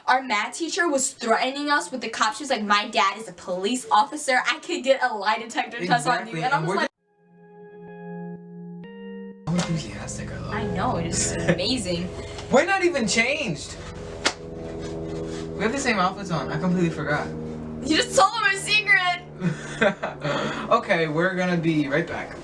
Our math teacher was threatening us with the cops. She was like, my dad is a police officer. I could get a lie detector test on you. And I was like, how enthusiastic I love. I know, it is amazing. We're not even changed. We have the same outfits on. I completely forgot. You just told him a secret. Okay, we're gonna be right back.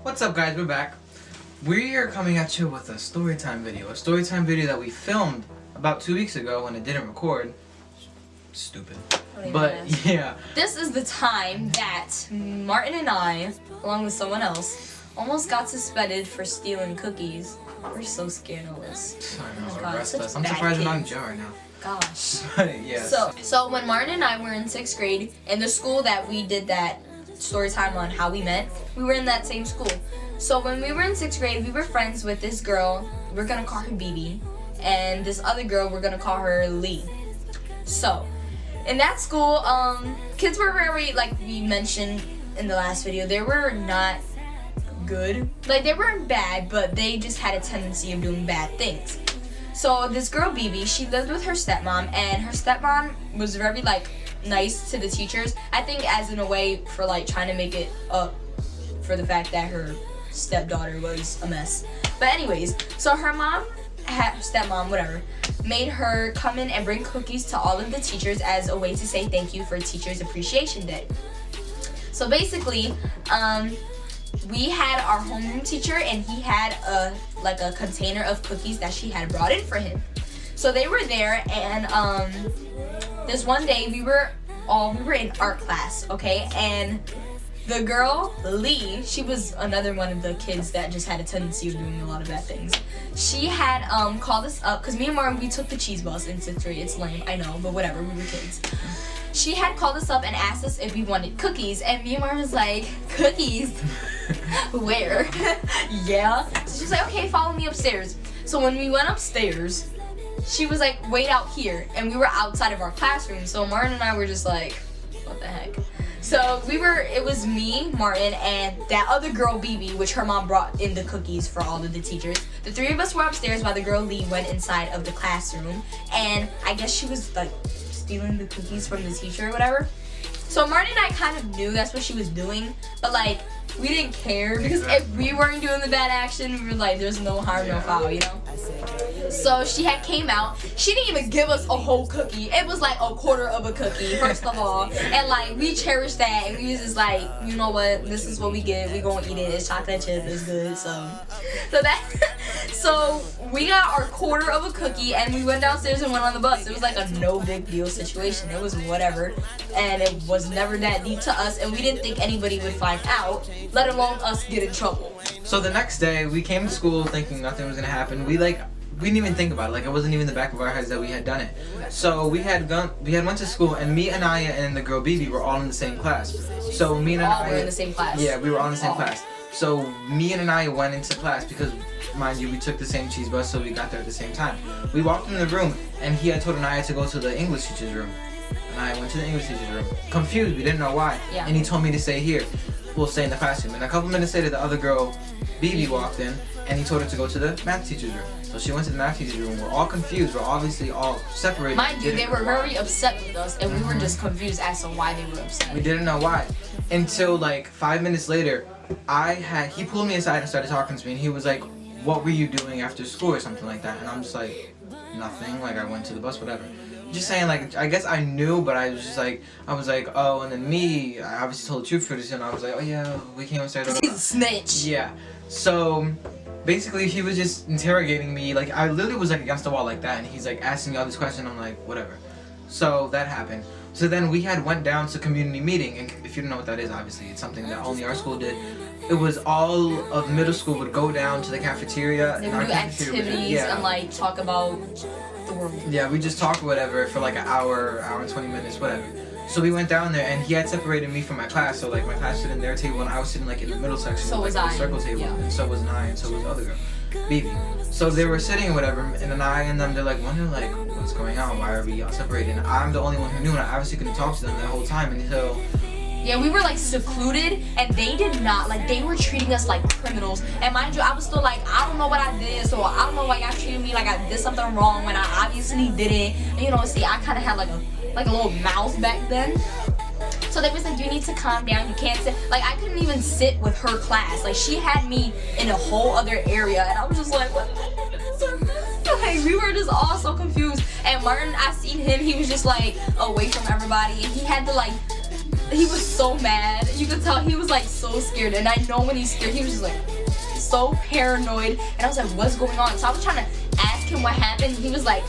What's up, guys? We're back. We are coming at you with a storytime video. A storytime video that we filmed about 2 weeks ago when it didn't record. Stupid. But yeah. This is the time that Martin and I, along with someone else, almost got suspended for stealing cookies. We're so scared of this. I know, Oh my God, arrest such us. I'm bad surprised we're not in kids. jail right now. Gosh. Yes. So when Martin and I were in 6th grade, in the school that we did that story time on how we met, we were in that same school. So when we were in 6th grade, we were friends with this girl. We're gonna call her BB, and this other girl, we're gonna call her Lee. So in that school, kids were very, like we mentioned in the last video, they were not good. Like, they weren't bad, but they just had a tendency of doing bad things. So this girl BB, she lived with her stepmom, and her stepmom was very like nice to the teachers. I think as in a way for like trying to make it up for the fact that her stepdaughter was a mess. But anyways, so her mom, her stepmom, whatever, made her come in and bring cookies to all of the teachers as a way to say thank you for Teachers Appreciation Day. So basically, we had our homeroom teacher, and he had a container of cookies that she had brought in for him. So they were there, and this one day we were in art class, okay, and the girl Lee, she was another one of the kids that just had a tendency of doing a lot of bad things. She had called us up because me and Martin, we took the cheese bus in 6th grade. It's lame, I know, but whatever, we were kids. She had called us up and asked us if we wanted cookies, and me and Martin was like, cookies? Where? Yeah. So she was like, okay, follow me upstairs. So when we went upstairs, she was like, wait out here, and we were outside of our classroom. So Martin and I were just like, what the heck? So it was me, Martin, and that other girl BB, which her mom brought in the cookies for all of the teachers. The three of us were upstairs while the girl Lee went inside of the classroom, and I guess she was like stealing the cookies from the teacher or whatever. So Martin and I kind of knew that's what she was doing, but like we didn't care because if we weren't doing the bad action, we were like, there's no harm, no foul, you know? So she had came out. She didn't even give us a whole cookie. It was like a quarter of a cookie, first of all. And like we cherished that, and we was just like, you know what? This is what we get. We gonna eat it. It's chocolate chip. It's good. So we got our quarter of a cookie, and we went downstairs and went on the bus. It was like a no big deal situation. It was whatever, and it was never that deep to us, and we didn't think anybody would find out, let alone us get in trouble. So the next day, we came to school thinking nothing was gonna happen. We didn't even think about it. Like, it wasn't even in the back of our heads that we had done it. So we had went to school, and me, Anaya, and the girl BB were all in the same class. So me and Anaya, were in the same class. Yeah, we were all in the same class. So me and Anaya went into class because, mind you, we took the same cheese bus, so we got there at the same time. We walked in the room, and he had told Anaya to go to the English teacher's room. And I went to the English teacher's room, confused. We didn't know why. Yeah. And he told me to stay here. We'll stay in the classroom. And a couple minutes later, the other girl, BB, walked in, and he told her to go to the math teacher's room. So she went to the math teacher's room. We're all confused. We're obviously all separated. Mind you, they were very upset with us, and we were just confused as to why they were upset. We didn't know why. Until like 5 minutes later, he pulled me aside and started talking to me, and he was like, what were you doing after school or something like that? And I'm just like, nothing. Like, I went to the bus, whatever. Just saying, like, I guess I knew, but I was like, oh, and then me, I obviously told the truth for this, and I was like, oh yeah, we came upstairs. He's a snitch. Yeah. So basically, he was just interrogating me. Like, I literally was like against the wall like that, and he's like asking me all these questions. I'm like, whatever. So that happened. So then we went down to community meeting, and if you don't know what that is, obviously it's something that only our school did. It was all of middle school would go down to the cafeteria. They would do activities and like talk about the world. Yeah, we just talked whatever for like an hour and 20 minutes, whatever. So we went down there, and he had separated me from my class. So like my class stood in their table, and I was sitting like in the middle section, So like was the I. circle table, Yeah. and so was I, and so was the other girl. BB. So they were sitting or whatever, and then I and them, they're like, wondering like, what's going on? Why are we all separated? And I'm the only one who knew, and I obviously couldn't talk to them the whole time until. Yeah, we were like secluded, and they did not, like, they were treating us like criminals. And mind you, I was still like, I don't know what I did, so I don't know why y'all treated me like I did something wrong when I obviously didn't. And, you know, see, I kind of had like a little mouth back then. So they was like, you need to calm down, you can't sit. Like, I couldn't even sit with her class. Like, she had me in a whole other area, and I was just like, what the heck? Like, we were just all so confused. And Martin, I seen him, he was just like away from everybody, and he had to like, he was so mad. You could tell he was like so scared, and I know when he's scared, he was just like so paranoid. And I was like, what's going on? So I was trying to ask him what happened. He was like,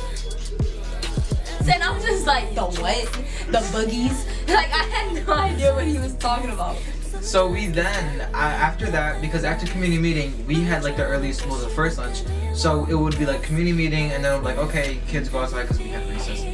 and I was just like, the what? The boogies? Like, I had no idea what he was talking about. So we then, after that, because after community meeting, we had like the earliest school, the first lunch. So it would be like community meeting, and then like, okay, kids go outside because we had recess.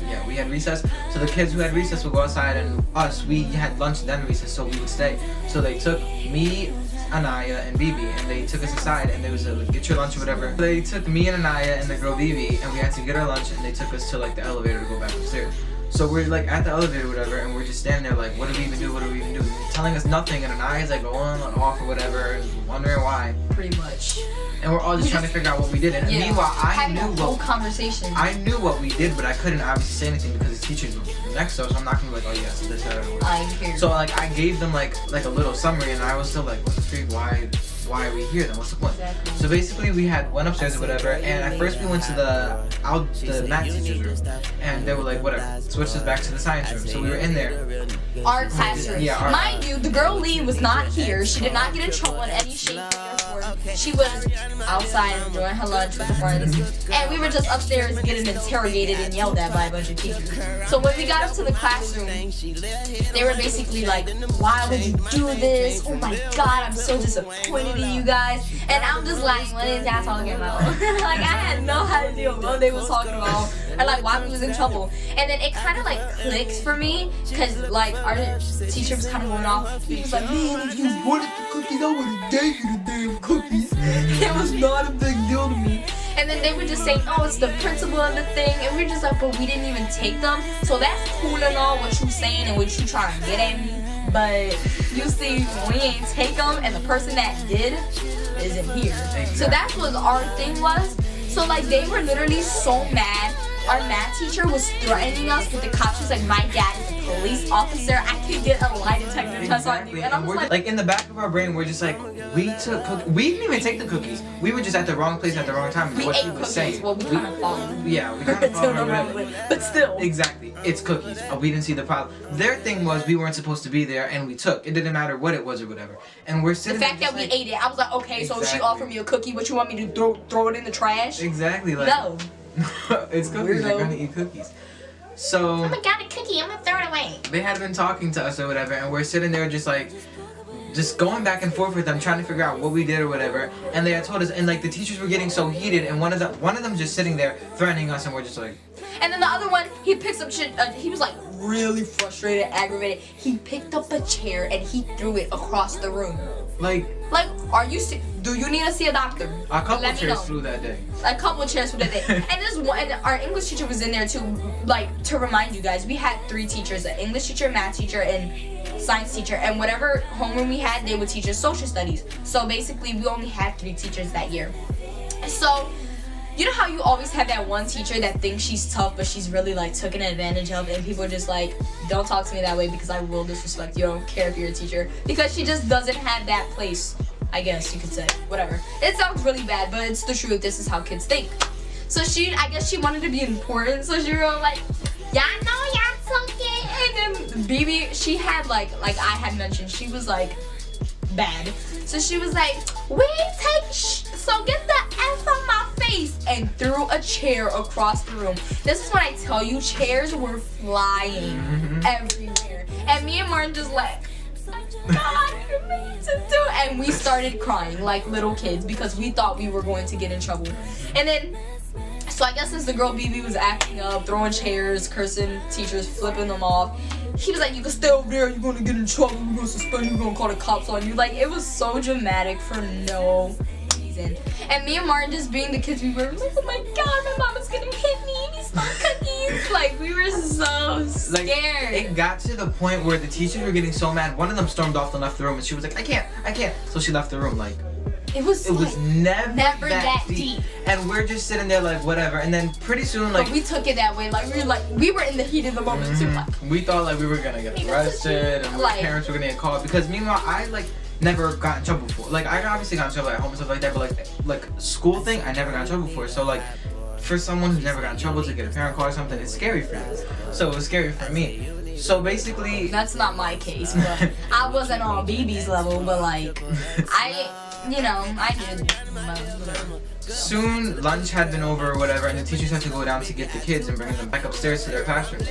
Yeah, we had recess. So the kids who had recess would go outside, and us, we had lunch then recess, so we would stay. So they took me, Anaya, and Bibi, and they took us aside, and they was like, get your lunch or whatever. They took me and Anaya and the girl Bibi, and we had to get our lunch, and they took us to like the elevator to go back upstairs. So we're like at the elevator or whatever, and we're just standing there like, what do we even do? What do we even do? They're telling us nothing, and Anaya's like going on off or whatever, and wondering why. Pretty much. And we're all just trying to figure out what we did. And meanwhile, I knew whole conversation. I knew what we did, but I couldn't obviously say anything because the teachers were next to us. So I'm not gonna be like, oh yes, this, that, or whatever. I hear. So like I gave them like a little summary, and I was still like, what the freak? Why are we here then? What's the point? Exactly. So basically we went upstairs or whatever, and at first we went to the math teacher's room, and they were like, whatever, switch us back to the science room. So we were in there. Our classroom. Yeah, Mind you, the girl Lee was not here. She did not get in trouble in any shape or form. She was outside enjoying her lunch with her friends, and we were just upstairs getting interrogated and yelled at by a bunch of teachers. So when we got up to the classroom, they were basically like, why would you do this? Oh my god, I'm so disappointed in you guys. And I'm just like, what is that talking about? Like, I had no idea what they was talking about, or like why we was in trouble. And then it kind of like clicked for me, because like our teacher was kind of going off. He was like, man, if you wanted the cookies, I would have gave you the damn cookies. It was not a big deal to me. And then they would just say, oh, it's the principal of the thing. And we're just like, but we didn't even take them. So that's cool and all what you saying and what you trying to get at me. But you see, we ain't take them, and the person that did isn't here. Exactly. So that's what our thing was. So like they were literally so mad. Our math teacher was threatening us with the cops. She was like, my dad is a police officer. I could get a lie detector test on you. And I was like in the back of our brain, we're just like, we didn't even take the cookies. We were just at the wrong place at the wrong time. We what ate she was cookies. saying. Well, we kind of followed. Yeah, we kind of followed her wrong with way. it. But still. Exactly. It's cookies. We didn't see the problem. Their thing was we weren't supposed to be there, and we took. It didn't matter what it was or whatever. And we're sitting The fact there that we like, ate it, I was like, okay, so if she Exactly. offered me a cookie, what you want me to throw it in the trash? Exactly. Like, No. it's cookies. You're Weirdo. gonna eat cookies. So Oh my god, a cookie, I'm gonna throw it away. they had been talking to us or whatever, and we're sitting there just like, just going back and forth with them, trying to figure out what we did or whatever. And they had told us, and like the teachers were getting so heated, and one of them just sitting there threatening us, and we're just like. And then the other one, he picks up shit. He was like really frustrated, aggravated. He picked up a chair and he threw it across the room. Like, Are you sick? Do you need to see a doctor? a couple Let me chairs know. flew that day. A couple of chairs for that day. And this one, and our English teacher was in there too. Like, to remind you guys, we had 3 teachers: an English teacher, math teacher, and science teacher. And whatever homeroom we had, they would teach us social studies. So basically, we only had 3 teachers that year. So, you know how you always have that one teacher that thinks she's tough, but she's really like taken advantage of, and people are just like, don't talk to me that way because I will disrespect you. I don't care if you're a teacher, because she just doesn't have that place, I guess you could say. Whatever. It sounds really bad, but it's the truth. This is how kids think. So I guess she wanted to be important, so she wrote like, y'all know y'all took it. And then Bibi, she had like I had mentioned, she was like bad. So she was like, we take so get the F on my face, and threw a chair across the room. This is when I tell you, chairs were flying everywhere. And me and Martin just like, God, for me to do. And we started crying like little kids because we thought we were going to get in trouble. And then, so I guess since the girl BB was acting up, throwing chairs, cursing teachers, flipping them off, he was like, you can stay over there, you're gonna get in trouble, we're gonna suspend you, we're gonna call the cops on you. Like, it was so dramatic for no reason. reason. And me and Martin just being the kids we were, like, oh my god, my mama's gonna hit me, we stole cookies. Like, we were so scared. It got to the point where the teachers were getting so mad. One of them stormed off and left the room, and she was like, I can't. So she left the room. Like, it was never that deep. And we're just sitting there like, whatever. And then pretty soon, like, but we took it that way. Like, we were in the heat of the moment too. Like, we thought like we were gonna get arrested and our parents were gonna get called, because meanwhile I like never got in trouble before. Like, I obviously got in trouble at home and stuff like that, but like school thing, I never got in trouble before. So like, for someone who never got in trouble to get a parent call or something, it's scary for them. So it was scary for me. So basically, that's not my case, but I wasn't on BB's level, but like, I did. Soon lunch had been over or whatever, and the teachers had to go down to get the kids and bring them back upstairs to their classrooms.